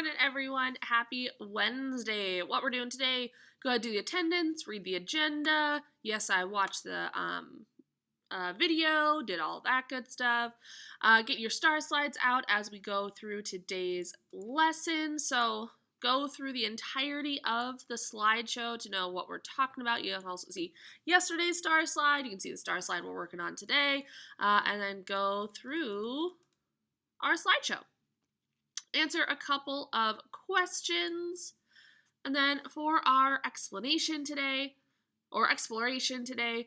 morning, everyone. Happy Wednesday. What we're doing today, go ahead, do the attendance, read the agenda. Yes, I watched the video, did all that good stuff. Get your star slides out as we go through today's lesson. So go through the entirety of the slideshow to know what we're talking about. You can also see yesterday's star slide. You can see the star slide we're working on today. And then go through our slideshow. Answer a couple of questions. And then for our explanation today, or exploration today,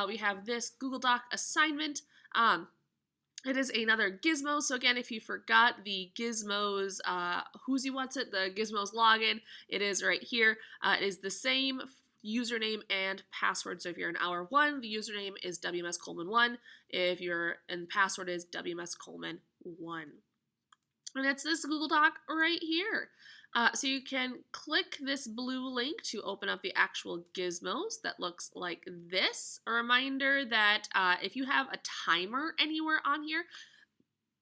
we have this Google Doc assignment. It is another Gizmo. So again, if you forgot the Gizmo's Who's What's It, the Gizmo's login, it is right here. It is the same username and password. So if you're in hour 1, the username is WMS Coleman 1. If you're and password is WMS Coleman 1. And it's this Google Doc right here. So you can click this blue link to open up the actual gizmos that looks like this. A reminder that if you have a timer anywhere on here,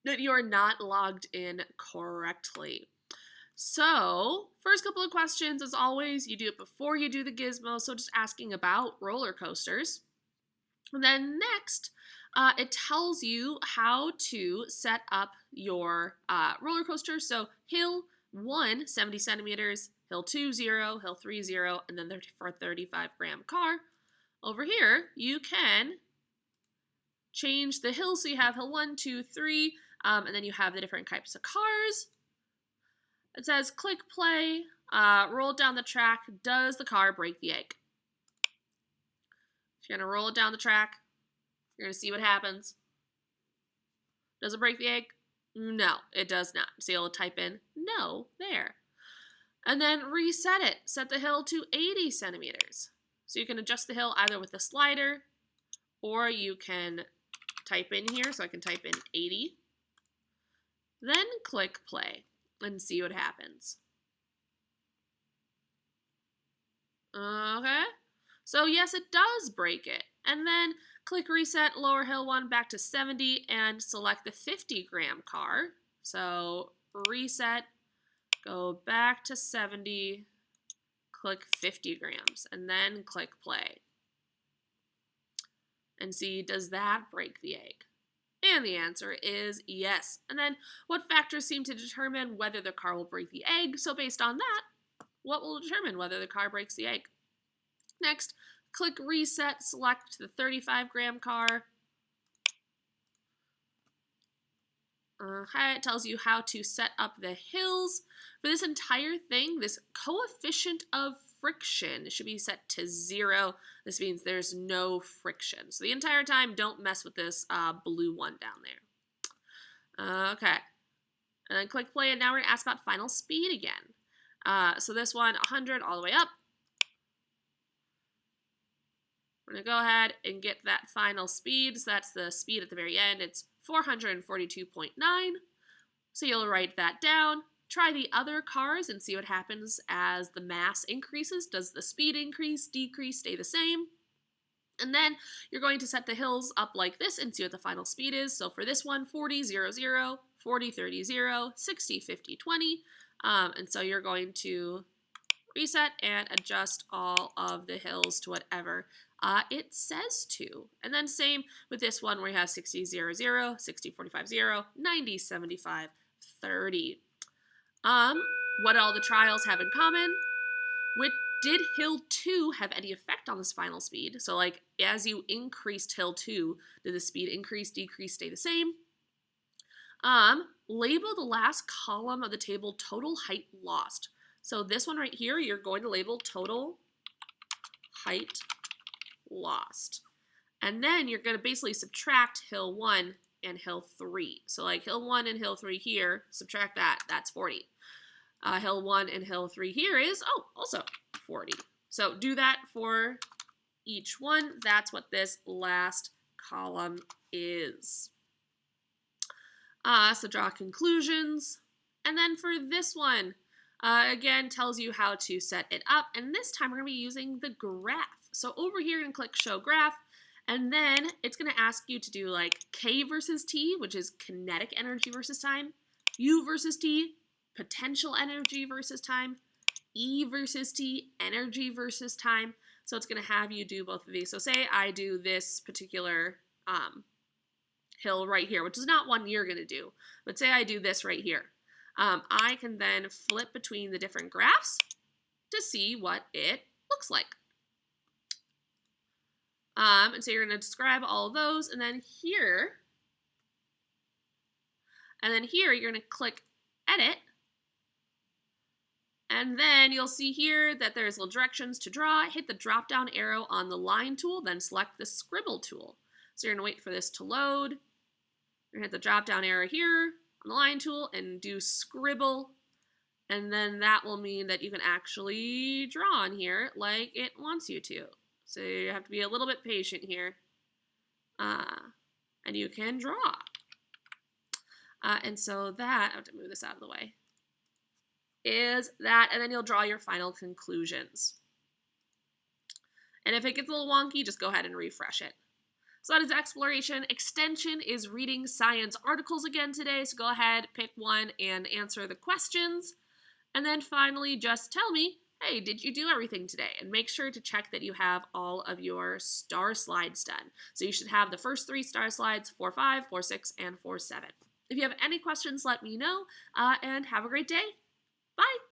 that you are not logged in correctly. So, first couple of questions, as always, you do it before you do the gizmo, so just asking about roller coasters. And then next, it tells you how to set up your roller coaster. So hill 1, 70 centimeters, hill 2, 0, hill 3, 0, and then for 35-gram car. Over here, you can change the hill. So you have hill 1, 2, 3, and then you have the different types of cars. It says click play, roll down the track. Does the car break the egg? If you're going to roll it down the track, you're going to see what happens. Does it break the egg? No, it does not. So you'll type in no there. And then reset it. Set the hill to 80 centimeters. So you can adjust the hill either with the slider or you can type in here. So I can type in 80. Then click play and see what happens. Okay. So yes, it does break it. And then click reset, lower hill 1 back to 70 and select the 50-gram car. So reset, go back to 70, click 50 grams, and then click play. And see, does that break the egg? And the answer is yes. And then what factors seem to determine whether the car will break the egg? So based on that, what will determine whether the car breaks the egg? Next, click reset, select the 35-gram car. Okay, it tells you how to set up the hills. For this entire thing, this coefficient of friction should be set to 0. This means there's no friction. So the entire time, don't mess with this blue one down there. Okay, and then click play, and now we're going to ask about final speed again. So this one, 100 all the way up. We're going to go ahead and get that final speed. So that's the speed at the very end. It's 442.9. So you'll write that down. Try the other cars and see what happens as the mass increases. Does the speed increase, decrease, stay the same? And then you're going to set the hills up like this and see what the final speed is. So for this one, 40, 0, 0, 40, 30, 0, 60, 50, 20. And so you're going to reset and adjust all of the hills to whatever it says to. And then same with this one where you have 60, 0, 0, 60, 45, 0, 90, 75, 30. What all the trials have in common? Did hill 2 have any effect on this final speed? So like as you increased hill 2, did the speed increase, decrease, stay the same? Label the last column of the table total height lost. So this one right here, you're going to label total height lost. And then you're going to basically subtract hill 1 and hill 3. So like hill 1 and hill 3 here, subtract that, that's 40. Hill 1 and hill 3 here is, also 40. So do that for each one. That's what this last column is. So draw conclusions. And then for this one, again, tells you how to set it up. And this time we're going to be using the graph. So over here, you're going to click Show Graph. And then it's going to ask you to do like K versus T, which is kinetic energy versus time. U versus T, potential energy versus time, E versus T, energy versus time. So it's going to have you do both of these. So say I do this particular hill right here, which is not one you're going to do, but say I do this right here. I can then flip between the different graphs to see what it looks like. And so you're going to describe all of those, and then here you're going to click Edit, and then you'll see here that there's little directions to draw. Hit the drop-down arrow on the line tool, then select the scribble tool. So you're going to wait for this to load. You're going to hit the drop-down arrow here on the line tool and do scribble, and then that will mean that you can actually draw on here like it wants you to. So you have to be a little bit patient here, and you can draw. And so that, I have to move this out of the way, is that, and then you'll draw your final conclusions. And if it gets a little wonky, just go ahead and refresh it. So that is exploration. Extension is reading science articles again today, so go ahead, pick one, and answer the questions. And then finally, just tell me, hey, did you do everything today? And make sure to check that you have all of your star slides done. So you should have the first 3 star slides, 4.5, 4.6, and 4.7. If you have any questions, let me know, and have a great day. Bye!